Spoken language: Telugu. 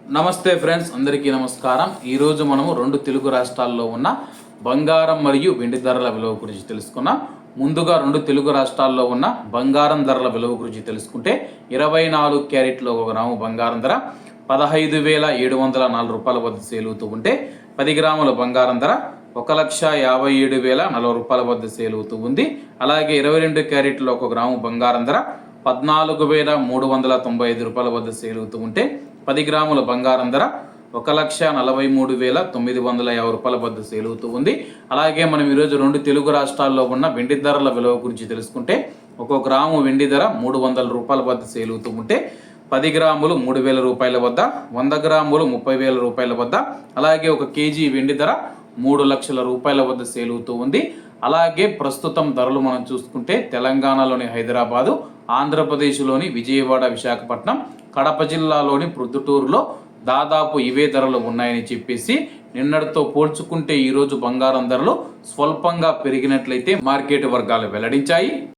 నమస్తే ఫ్రెండ్స్, అందరికీ నమస్కారం. ఈరోజు మనము రెండు తెలుగు రాష్ట్రాల్లో ఉన్న బంగారం మరియు వెండి ధరల విలువ గురించి తెలుసుకున్నాం. ముందుగా రెండు తెలుగు రాష్ట్రాల్లో ఉన్న బంగారం ధరల విలువ గురించి తెలుసుకుంటే 24 క్యారెట్లో 1 గ్రాము బంగారం ధర 15,704 రూపాయల వద్ద సేల్ అవుతూ ఉంటే 10 గ్రాముల బంగారం ధర 1,57,040 రూపాయల వద్ద సేల్ అవుతూ ఉంది. అలాగే 22 క్యారెట్లో 1 గ్రాము బంగారం ధర 14,395 రూపాయల వద్ద సేల్ అవుతూ ఉంటే 10 గ్రాముల బంగారం ధర 1,43,950 రూపాయల వద్ద సేల్ అవుతూ ఉంది. అలాగే మనం ఈరోజు రెండు తెలుగు రాష్ట్రాల్లో ఉన్న వెండి ధరల విలువ గురించి తెలుసుకుంటే 1 గ్రాము వెండి ధర 300 రూపాయల వద్ద సేల్ అవుతూ ఉంటే 10 గ్రాములు 3,000 రూపాయల వద్ద, 100 గ్రాములు 30,000 రూపాయల వద్ద, అలాగే 1 కేజీ వెండి ధర 3 లక్షల రూపాయల వద్ద సేల్ అవుతూ ఉంది. అలాగే ప్రస్తుతం ధరలు మనం చూసుకుంటే తెలంగాణలోని హైదరాబాదు, ఆంధ్రప్రదేశ్లోని విజయవాడ, విశాఖపట్నం, కడప జిల్లాలోని ప్రొద్దుటూరులో దాదాపు ఇవే ధరలు ఉన్నాయని చెప్పేసి నిన్నటితో పోల్చుకుంటే ఈరోజు బంగారం ధరలు స్వల్పంగా పెరిగినట్లయితే మార్కెట్ వర్గాలు వెల్లడించాయి.